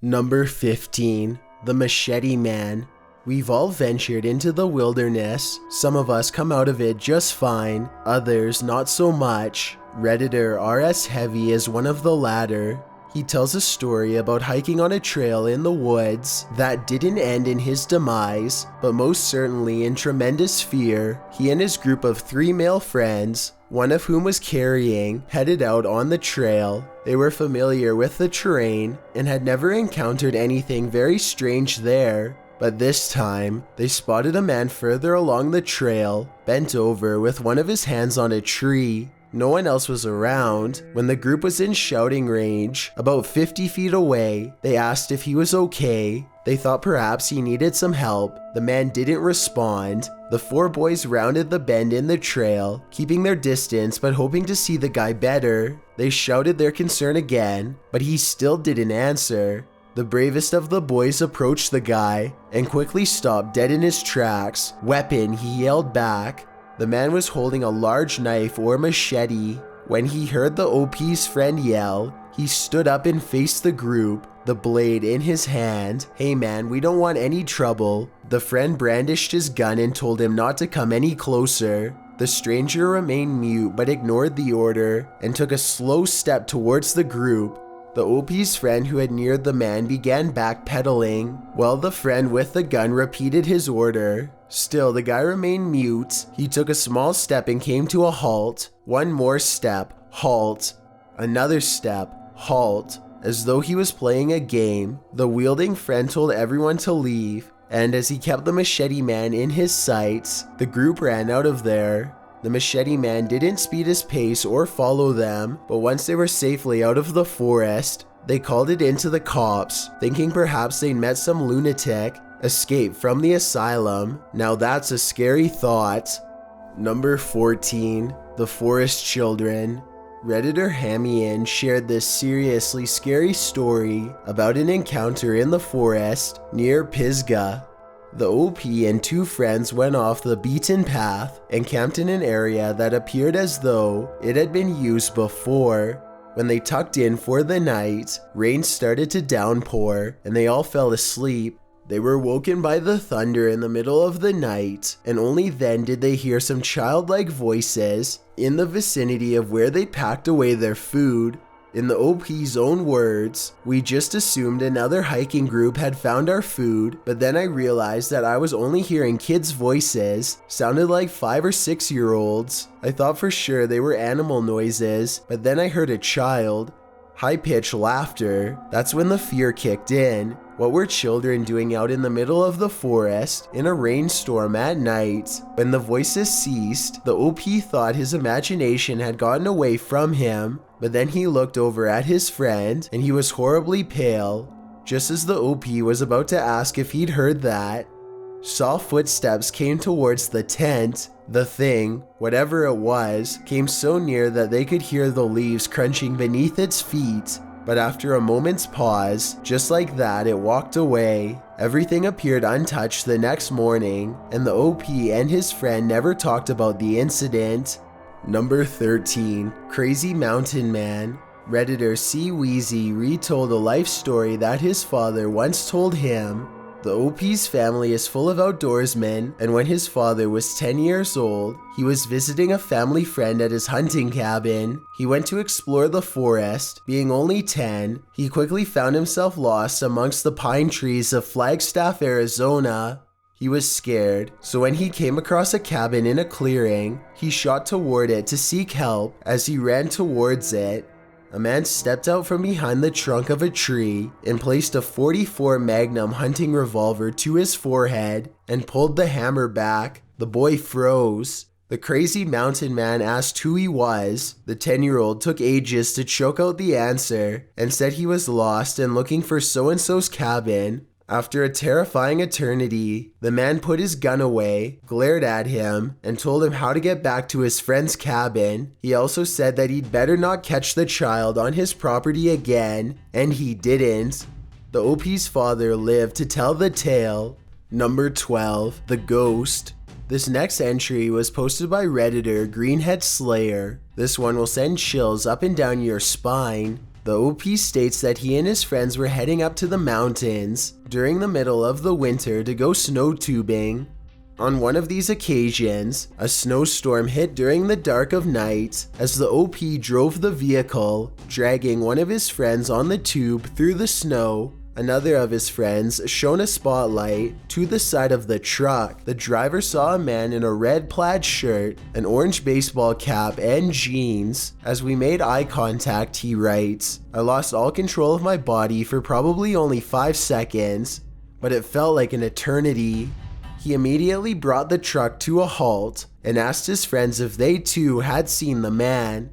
Number 15. The Machete Man. We've all ventured into the wilderness. Some of us come out of it just fine, others not so much. Redditor RS Heavy is one of the latter. He tells a story about hiking on a trail in the woods that didn't end in his demise, but most certainly in tremendous fear. He and his group of 3 male friends, one of whom was carrying, headed out on the trail. They were familiar with the terrain and had never encountered anything very strange there. But this time, they spotted a man further along the trail, bent over with one of his hands on a tree. No one else was around. When the group was in shouting range, about 50 feet away, they asked if he was okay. They thought perhaps he needed some help. The man didn't respond. The 4 boys rounded the bend in the trail, keeping their distance but hoping to see the guy better. They shouted their concern again, but he still didn't answer. The bravest of the boys approached the guy and quickly stopped dead in his tracks. "Weapon," he yelled back. The man was holding a large knife or machete. When he heard the OP's friend yell, he stood up and faced the group, the blade in his hand. "Hey man, we don't want any trouble." The friend brandished his gun and told him not to come any closer. The stranger remained mute but ignored the order and took a slow step towards the group. The OP's friend who had neared the man began backpedaling, while the friend with the gun repeated his order. Still, the guy remained mute. He took a small step and came to a halt. One more step, halt. Another step, halt. As though he was playing a game, the wielding friend told everyone to leave, and as he kept the machete man in his sights, the group ran out of there. The machete man didn't speed his pace or follow them, but once they were safely out of the forest, they called it in to the cops, thinking perhaps they'd met some lunatic, escaped from the asylum. Now that's a scary thought. Number 14. The Forest Children. Redditor Hamian shared this seriously scary story about an encounter in the forest near Pisgah. The OP and 2 friends went off the beaten path and camped in an area that appeared as though it had been used before. When they tucked in for the night, rain started to downpour and they all fell asleep. They were woken by the thunder in the middle of the night, and only then did they hear some childlike voices in the vicinity of where they packed away their food. In the OP's own words, "We just assumed another hiking group had found our food, but then I realized that I was only hearing kids' voices, sounded like 5 or 6-year-olds. I thought for sure they were animal noises, but then I heard a child. High-pitched laughter. That's when the fear kicked in. What were children doing out in the middle of the forest in a rainstorm at night? When the voices ceased, the OP thought his imagination had gotten away from him, but then he looked over at his friend and he was horribly pale. Just as the OP was about to ask if he'd heard that, soft footsteps came towards the tent. The thing, whatever it was, came so near that they could hear the leaves crunching beneath its feet. But after a moment's pause, just like that, it walked away. Everything appeared untouched the next morning, and the OP and his friend never talked about the incident. Number 13. Crazy Mountain Man. Redditor C. Wheezy retold a life story that his father once told him. The OP's family is full of outdoorsmen, and when his father was 10 years old, he was visiting a family friend at his hunting cabin. He went to explore the forest. Being only 10, he quickly found himself lost amongst the pine trees of Flagstaff, Arizona. He was scared, so when he came across a cabin in a clearing, he shot toward it to seek help. As he ran towards it, a man stepped out from behind the trunk of a tree and placed a .44 Magnum hunting revolver to his forehead and pulled the hammer back. The boy froze. The crazy mountain man asked who he was. The 10-year-old took ages to choke out the answer and said he was lost and looking for so-and-so's cabin. After a terrifying eternity, the man put his gun away, glared at him, and told him how to get back to his friend's cabin. He also said that he'd better not catch the child on his property again, and he didn't. The OP's father lived to tell the tale. Number 12. The Ghost. This next entry was posted by Redditor Greenhead Slayer. This one will send chills up and down your spine. The OP states that he and his friends were heading up to the mountains during the middle of the winter to go snow tubing. On one of these occasions, a snowstorm hit during the dark of night as the OP drove the vehicle, dragging one of his friends on the tube through the snow. Another of his friends shone a spotlight to the side of the truck. The driver saw a man in a red plaid shirt, an orange baseball cap, and jeans. As we made eye contact, he writes, "I lost all control of my body for probably only 5 seconds, but it felt like an eternity." He immediately brought the truck to a halt and asked his friends if they too had seen the man.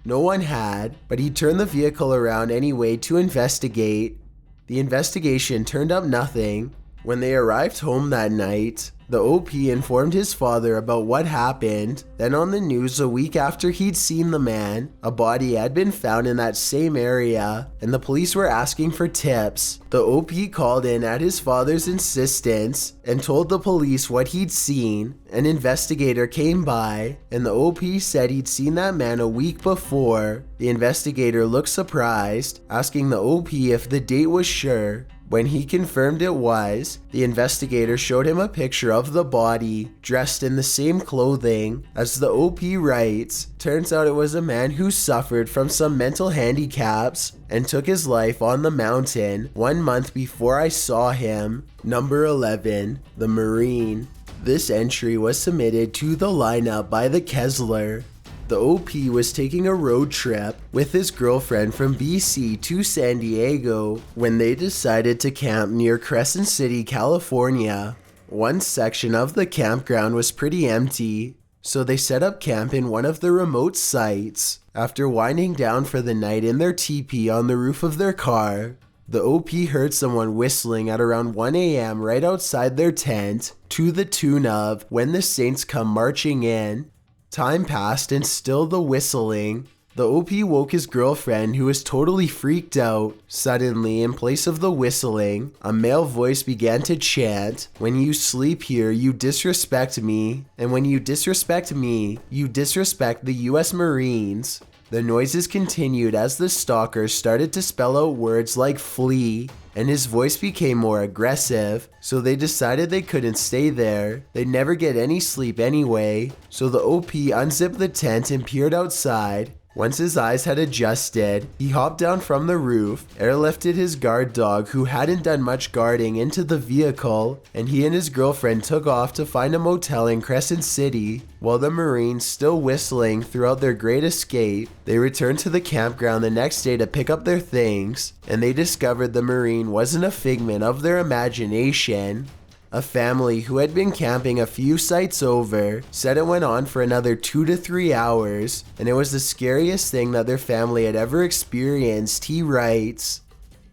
No one had, but he turned the vehicle around anyway to investigate. The investigation turned up nothing. When they arrived home that night, the OP informed his father about what happened. Then on the news a week after he'd seen the man, a body had been found in that same area, and the police were asking for tips. The OP called in at his father's insistence and told the police what he'd seen. An investigator came by, and the OP said he'd seen that man a week before. The investigator looked surprised, asking the OP if the date was sure. When he confirmed it was, the investigator showed him a picture of the body, dressed in the same clothing. As the OP writes, turns out it was a man who suffered from some mental handicaps and took his life on the mountain 1 month before I saw him. Number 11, the Marine. This entry was submitted to the lineup by the Kessler. The OP was taking a road trip with his girlfriend from BC to San Diego when they decided to camp near Crescent City, California. One section of the campground was pretty empty, so they set up camp in one of the remote sites. After winding down for the night in their teepee on the roof of their car, the OP heard someone whistling at around 1 a.m. right outside their tent to the tune of "When the Saints Come Marching In." Time passed and still the whistling. The OP woke his girlfriend, who was totally freaked out. Suddenly, in place of the whistling, a male voice began to chant, "When you sleep here, you disrespect me. And when you disrespect me, you disrespect the US Marines." The noises continued as the stalker started to spell out words like "flee," and his voice became more aggressive, so they decided they couldn't stay there. They'd never get any sleep anyway, so the OP unzipped the tent and peered outside. Once his eyes had adjusted, he hopped down from the roof, airlifted his guard dog who hadn't done much guarding into the vehicle, and he and his girlfriend took off to find a motel in Crescent City. While the Marines still whistling throughout their great escape, they returned to the campground the next day to pick up their things, and they discovered the Marine wasn't a figment of their imagination. A family who had been camping a few sites over said it went on for another 2 to 3 hours, and it was the scariest thing that their family had ever experienced, he writes.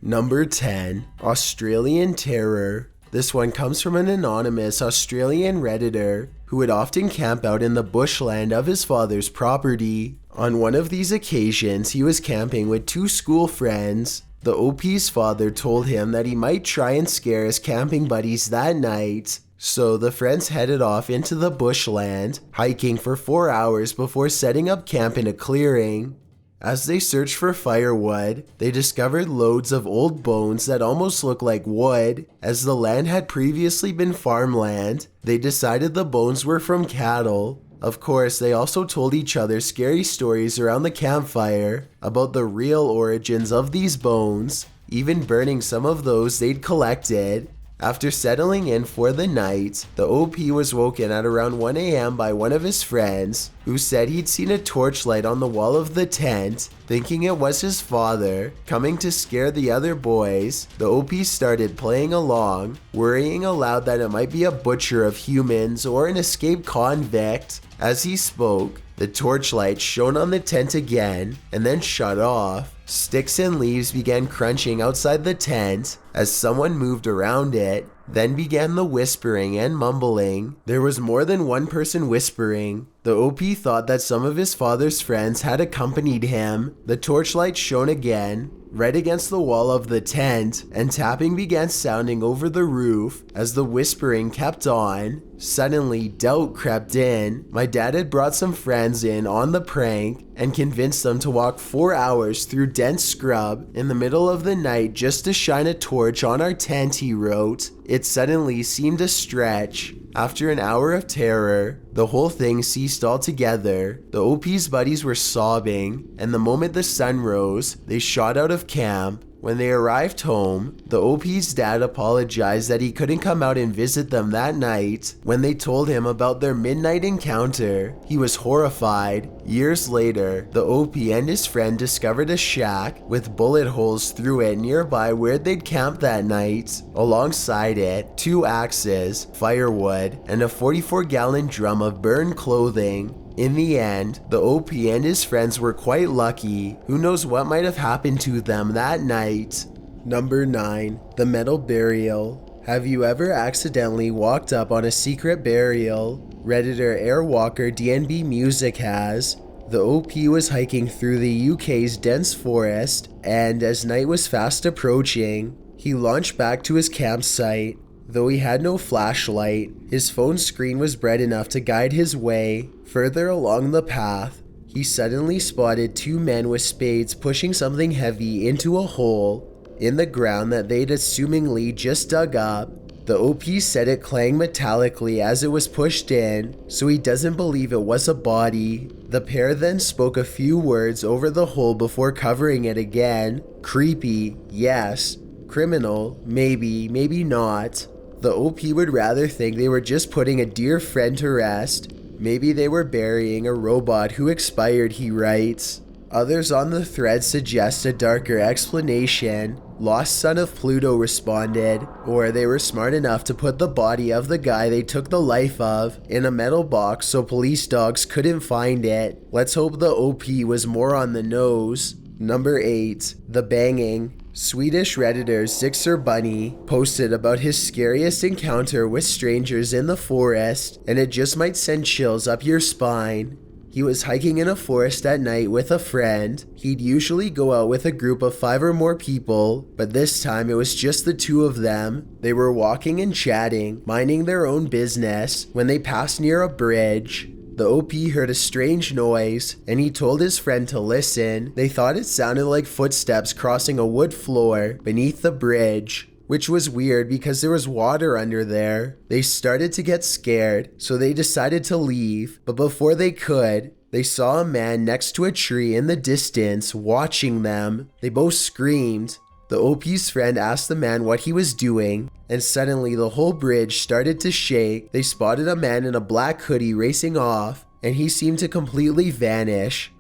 Number 10, Australian Terror. This one comes from an anonymous Australian Redditor who would often camp out in the bushland of his father's property. On one of these occasions, he was camping with 2 school friends. The OP's father told him that he might try and scare his camping buddies that night, so the friends headed off into the bushland, hiking for 4 hours before setting up camp in a clearing. As they searched for firewood, they discovered loads of old bones that almost looked like wood. As the land had previously been farmland, they decided the bones were from cattle. Of course, they also told each other scary stories around the campfire about the real origins of these bones, even burning some of those they'd collected. After settling in for the night, the OP was woken at around 1 a.m. by one of his friends, who said he'd seen a torchlight on the wall of the tent. Thinking it was his father coming to scare the other boys, the OP started playing along, worrying aloud that it might be a butcher of humans or an escaped convict. As he spoke, the torchlight shone on the tent again and then shut off. Sticks and leaves began crunching outside the tent as someone moved around it. Then began the whispering and mumbling. There was more than one person whispering, The OP thought that some of his father's friends had accompanied him. The torchlight shone again, right against the wall of the tent, and tapping began sounding over the roof as the whispering kept on. Suddenly, doubt crept in. My dad had brought some friends in on the prank and convinced them to walk 4 hours through dense scrub in the middle of the night just to shine a torch on our tent, he wrote. It suddenly seemed a stretch. After an hour of terror, the whole thing ceased altogether. The OP's buddies were sobbing, and the moment the sun rose, they shot out of camp. When they arrived home, the OP's dad apologized that he couldn't come out and visit them that night. When they told him about their midnight encounter, he was horrified. Years later, the OP and his friend discovered a shack with bullet holes through it nearby where they'd camped that night. Alongside it, 2 axes, firewood, and a 44-gallon drum of burned clothing. In the end, the OP and his friends were quite lucky. Who knows what might have happened to them that night? Number 9. The Metal Burial. Have you ever accidentally walked up on a secret burial? Redditor Airwalker DNB Music has. The OP was hiking through the UK's dense forest, and as night was fast approaching, he launched back to his campsite. Though he had no flashlight, his phone screen was bright enough to guide his way. Further along the path, he suddenly spotted 2 men with spades pushing something heavy into a hole in the ground that they'd assumingly just dug up. The OP said it clanged metallically as it was pushed in, so he doesn't believe it was a body. The pair then spoke a few words over the hole before covering it again. Creepy, yes. Criminal, maybe, maybe not. The OP would rather think they were just putting a dear friend to rest. Maybe they were burying a robot who expired, he writes. Others on the thread suggest a darker explanation. Lost son of Pluto responded, or they were smart enough to put the body of the guy they took the life of in a metal box so police dogs couldn't find it. Let's hope the OP was more on the nose. Number 8. The Banging. Swedish Redditor Zixer Bunny posted about his scariest encounter with strangers in the forest, and it just might send chills up your spine. He was hiking in a forest at night with a friend. He'd usually go out with a group of 5 or more people, but this time it was just the 2 of them. They were walking and chatting, minding their own business, when they passed near a bridge. The OP heard a strange noise, and he told his friend to listen. They thought it sounded like footsteps crossing a wood floor beneath the bridge, which was weird because there was water under there. They started to get scared, so they decided to leave, but before they could, they saw a man next to a tree in the distance watching them. They both screamed. The OP's friend asked the man what he was doing, and suddenly the whole bridge started to shake. They spotted a man in a black hoodie racing off, and he seemed to completely vanish.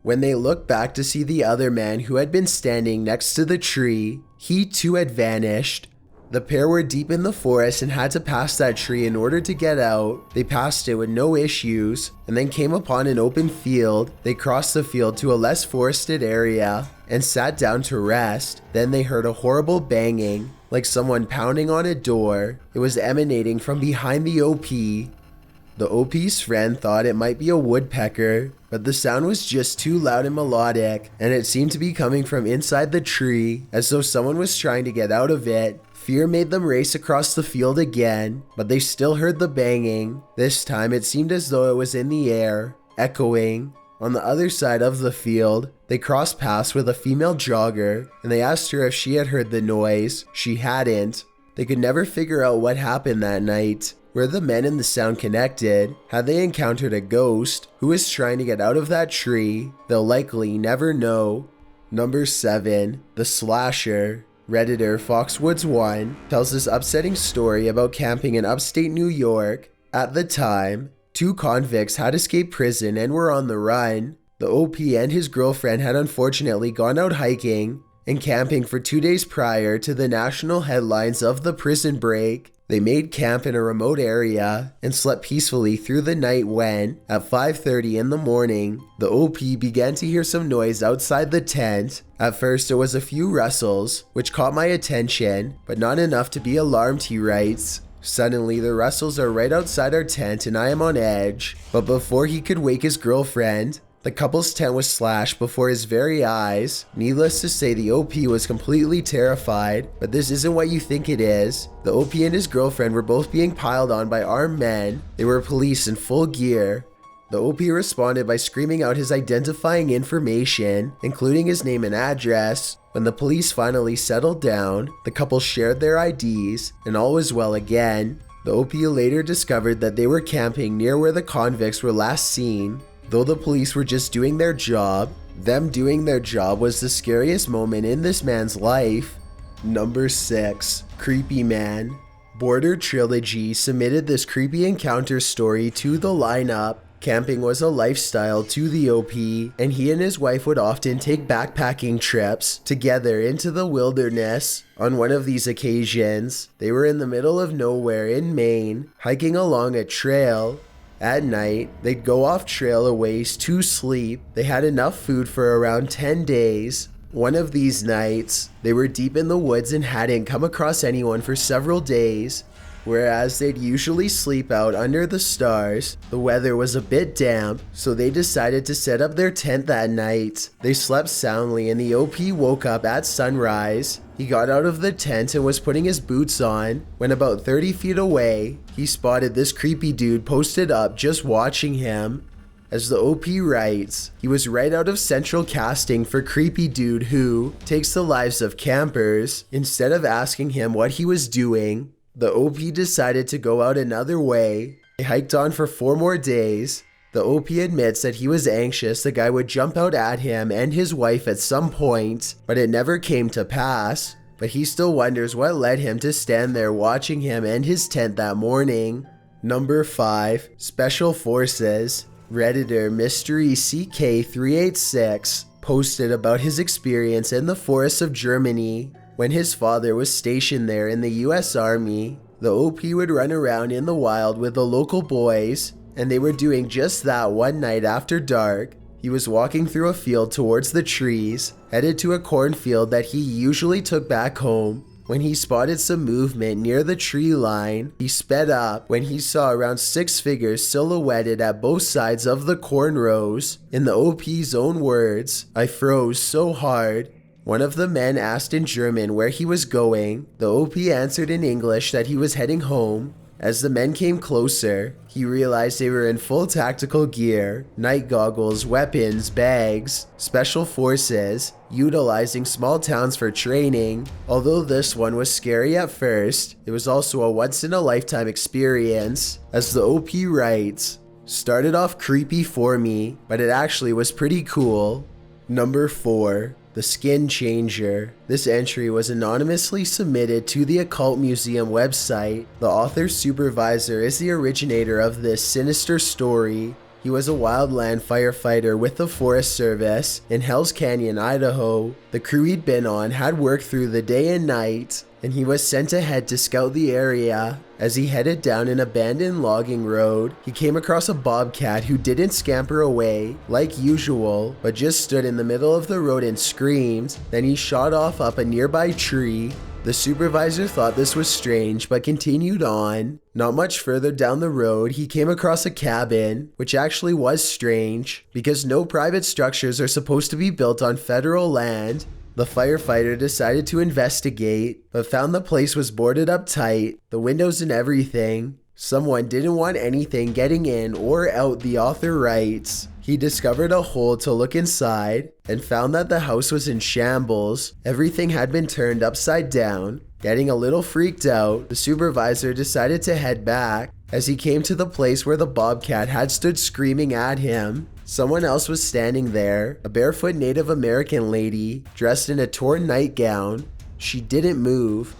When they looked back to see the other man who had been standing next to the tree, he too had vanished. The pair were deep in the forest and had to pass that tree in order to get out. They passed it with no issues, and then came upon an open field. They crossed the field to a less forested area and sat down to rest. Then they heard a horrible banging, like someone pounding on a door. It was emanating from behind the OP. The OP's friend thought it might be a woodpecker, but the sound was just too loud and melodic, and it seemed to be coming from inside the tree, as though someone was trying to get out of it. Fear made them race across the field again, but they still heard the banging. This time it seemed as though it was in the air, echoing. On the other side of the field, they crossed paths with a female jogger, and they asked her if she had heard the noise. She hadn't. They could never figure out what happened that night. Were the men and the sound connected? Had they encountered a ghost? Who was trying to get out of that tree? They'll likely never know. Number 7. The Slasher. Redditor Foxwoods1 tells this upsetting story about camping in upstate New York. At the time, 2 convicts had escaped prison and were on the run. The OP and his girlfriend had unfortunately gone out hiking and camping for 2 days prior to the national headlines of the prison break. They made camp in a remote area and slept peacefully through the night when, at 5:30 in the morning, the OP began to hear some noise outside the tent. At first it was a few rustles, which caught my attention, but not enough to be alarmed, he writes. Suddenly, the Russells are right outside our tent and I am on edge. But before he could wake his girlfriend, the couple's tent was slashed before his very eyes. Needless to say, the OP was completely terrified, but this isn't what you think it is. The OP and his girlfriend were both being piled on by armed men. They were police in full gear. The OP responded by screaming out his identifying information, including his name and address. When the police finally settled down, the couple shared their IDs, and all was well again. The OP later discovered that they were camping near where the convicts were last seen. Though the police were just doing their job, them doing their job was the scariest moment in this man's life. Number 6. Creepy Man. Border Trilogy submitted this creepy encounter story to the lineup. Camping was a lifestyle to the OP, and he and his wife would often take backpacking trips together into the wilderness. On one of these occasions, they were in the middle of nowhere in Maine, hiking along a trail. At night, they'd go off trail a ways to sleep. They had enough food for around 10 days. One of these nights, they were deep in the woods and hadn't come across anyone for several days. Whereas they'd usually sleep out under the stars, the weather was a bit damp, so they decided to set up their tent that night. They slept soundly and the OP woke up at sunrise. He got out of the tent and was putting his boots on when about 30 feet away, he spotted this creepy dude posted up just watching him. As the OP writes, he was right out of central casting for creepy dude who takes the lives of campers. Instead of asking him what he was doing, the OP decided to go out another way. They hiked on for 4 more days. The OP admits that he was anxious the guy would jump out at him and his wife at some point, but it never came to pass. But he still wonders what led him to stand there watching him and his tent that morning. Number 5. Special Forces. Redditor Mystery CK386 posted about his experience in the forests of Germany. When his father was stationed there in the US Army, the OP would run around in the wild with the local boys, and they were doing just that one night after dark. He was walking through a field towards the trees, headed to a cornfield that he usually took back home. When he spotted some movement near the tree line, he sped up when he saw around 6 figures silhouetted at both sides of the corn rows. In the OP's own words, "I froze so hard." One of the men asked in German where he was going. The OP answered in English that he was heading home. As the men came closer, he realized they were in full tactical gear, night goggles, weapons, bags, special forces, utilizing small towns for training. Although this one was scary at first, it was also a once-in-a-lifetime experience. As the OP writes, "Started off creepy for me, but it actually was pretty cool." Number 4. The Skin Changer. This entry was anonymously submitted to the Occult Museum website. The author's supervisor is the originator of this sinister story. He was a wildland firefighter with the Forest Service in Hells Canyon, Idaho. The crew he'd been on had worked through the day and night, and he was sent ahead to scout the area. As he headed down an abandoned logging road, he came across a bobcat who didn't scamper away like usual, but just stood in the middle of the road and screamed. Then he shot off up a nearby tree. The supervisor thought this was strange, but continued on. Not much further down the road, he came across a cabin, which actually was strange, because no private structures are supposed to be built on federal land. The firefighter decided to investigate, but found the place was boarded up tight, the windows and everything. Someone didn't want anything getting in or out, the author writes. He discovered a hole to look inside and found that the house was in shambles. Everything had been turned upside down. Getting a little freaked out, the supervisor decided to head back. As he came to the place where the bobcat had stood screaming at him, someone else was standing there, a barefoot Native American lady dressed in a torn nightgown. She didn't move.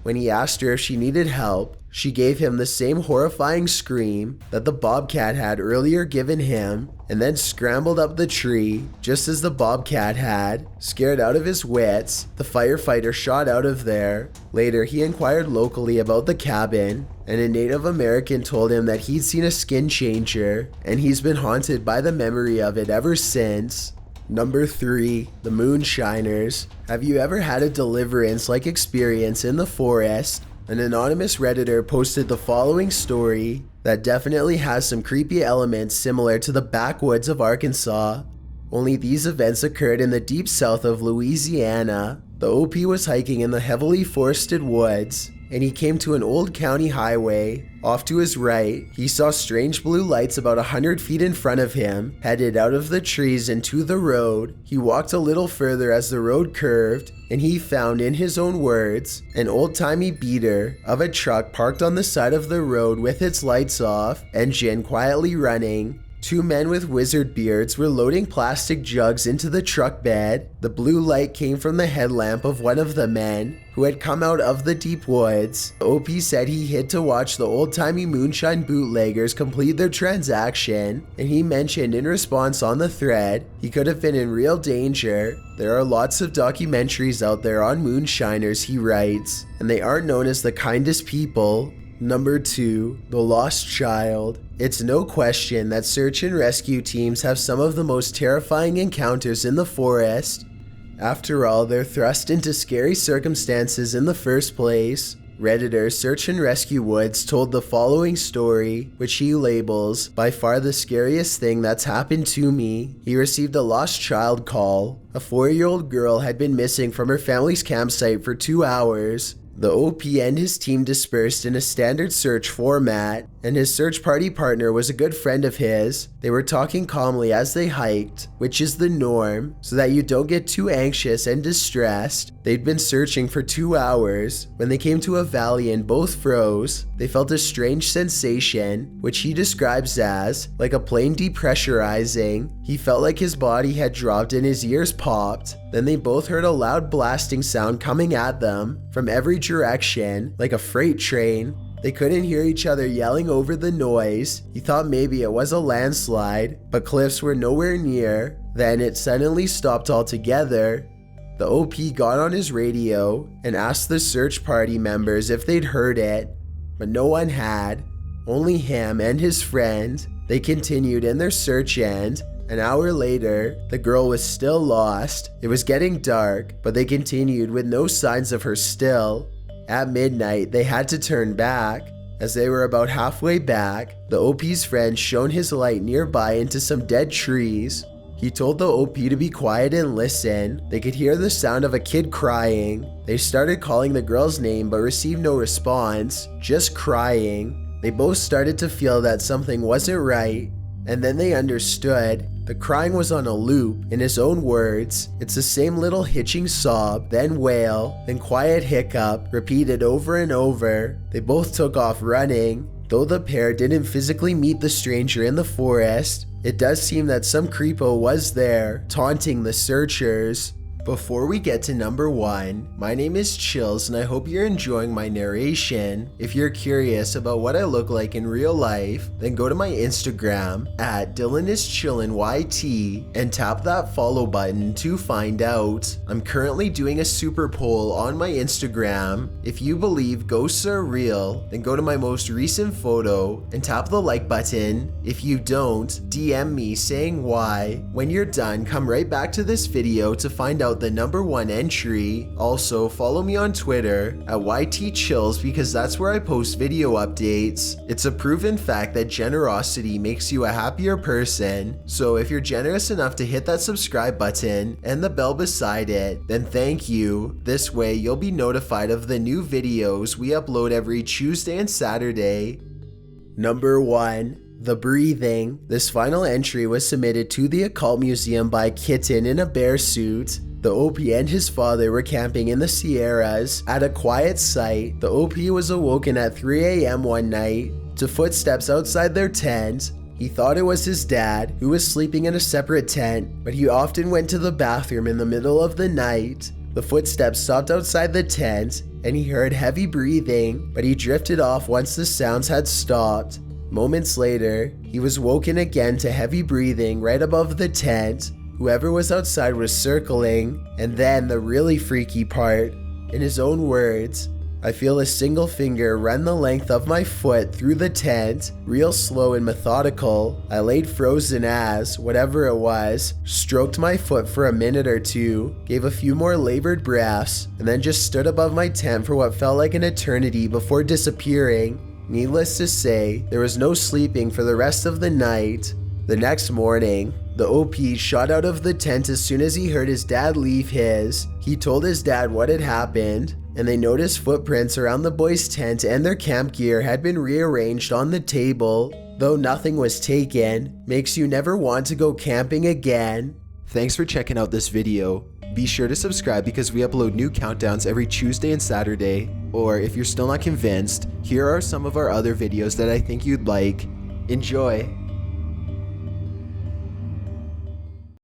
When he asked her if she needed help, she gave him the same horrifying scream that the bobcat had earlier given him, and then scrambled up the tree just as the bobcat had. Scared out of his wits, the firefighter shot out of there. Later, he inquired locally about the cabin, and a Native American told him that he'd seen a skin changer, and he's been haunted by the memory of it ever since. Number 3. The Moonshiners. Have you ever had a deliverance-like experience in the forest? An anonymous Redditor posted the following story that definitely has some creepy elements similar to the backwoods of Arkansas. Only these events occurred in the deep south of Louisiana. The OP was hiking in the heavily forested woods, and he came to an old county highway. Off to his right, he saw strange blue lights about 100 feet in front of him, headed out of the trees into the road. He walked a little further as the road curved, and he found, in his own words, an old-timey beater of a truck parked on the side of the road with its lights off, engine quietly running. Two men with wizard beards were loading plastic jugs into the truck bed. The blue light came from the headlamp of one of the men, who had come out of the deep woods. The OP said he hid to watch the old-timey moonshine bootleggers complete their transaction, and he mentioned in response on the thread he could have been in real danger. There are lots of documentaries out there on moonshiners, he writes, and they aren't known as the kindest people. Number 2. The Lost Child. It's no question that search and rescue teams have some of the most terrifying encounters in the forest. After all, they're thrust into scary circumstances in the first place. Redditor Search and Rescue Woods told the following story, which he labels, "By far the scariest thing that's happened to me." He received a lost child call. A 4-year-old girl had been missing from her family's campsite for 2 hours. The OP and his team dispersed in a standard search format, and his search party partner was a good friend of his. They were talking calmly as they hiked, which is the norm, so that you don't get too anxious and distressed. They'd been searching for 2 hours. When they came to a valley and both froze, they felt a strange sensation, which he describes as like a plane depressurizing. He felt like his body had dropped and his ears popped. Then they both heard a loud blasting sound coming at them from every direction, like a freight train. They couldn't hear each other yelling over the noise. He thought maybe it was a landslide, but cliffs were nowhere near. Then it suddenly stopped altogether. The OP got on his radio and asked the search party members if they'd heard it, but no one had. Only him and his friend. They continued in their search, and an hour later, the girl was still lost. It was getting dark, but they continued with no signs of her still. At midnight, they had to turn back. As they were about halfway back, the OP's friend shone his light nearby into some dead trees. He told the OP to be quiet and listen. They could hear the sound of a kid crying. They started calling the girl's name but received no response, just crying. They both started to feel that something wasn't right, and then they understood. The crying was on a loop. In his own words, it's the same little hitching sob, then wail, then quiet hiccup, repeated over and over. They both took off running. Though the pair didn't physically meet the stranger in the forest, it does seem that some creepo was there, taunting the searchers. Before we get to number 1, my name is Chills and I hope you're enjoying my narration. If you're curious about what I look like in real life, then go to my Instagram at DylanIsChillinYT and tap that follow button to find out. I'm currently doing a super poll on my Instagram. If you believe ghosts are real, then go to my most recent photo and tap the like button. If you don't, DM me saying why. When you're done, come right back to this video to find out the number 1 entry. Also, follow me on Twitter at YTChills because that's where I post video updates. It's a proven fact that generosity makes you a happier person. So if you're generous enough to hit that subscribe button and the bell beside it, then thank you. This way you'll be notified of the new videos we upload every Tuesday and Saturday. Number 1. The Breathing. This final entry was submitted to the Occult Museum by Kitten in a bear suit. The OP and his father were camping in the Sierras at a quiet site. The OP was awoken at 3 a.m. one night to footsteps outside their tent. He thought it was his dad, who was sleeping in a separate tent, but he often went to the bathroom in the middle of the night. The footsteps stopped outside the tent, and he heard heavy breathing, but he drifted off once the sounds had stopped. Moments later, he was woken again to heavy breathing right above the tent. Whoever was outside was circling, and then the really freaky part. In his own words, I feel a single finger run the length of my foot through the tent, real slow and methodical. I laid frozen as, whatever it was, stroked my foot for a minute or two, gave a few more labored breaths, and then just stood above my tent for what felt like an eternity before disappearing. Needless to say, there was no sleeping for the rest of the night. The next morning, the OP shot out of the tent as soon as he heard his dad leave his. He told his dad what had happened, and they noticed footprints around the boys' tent and their camp gear had been rearranged on the table. Though nothing was taken, makes you never want to go camping again. Thanks for checking out this video. Be sure to subscribe because we upload new countdowns every Tuesday and Saturday. Or if you're still not convinced, here are some of our other videos that I think you'd like. Enjoy!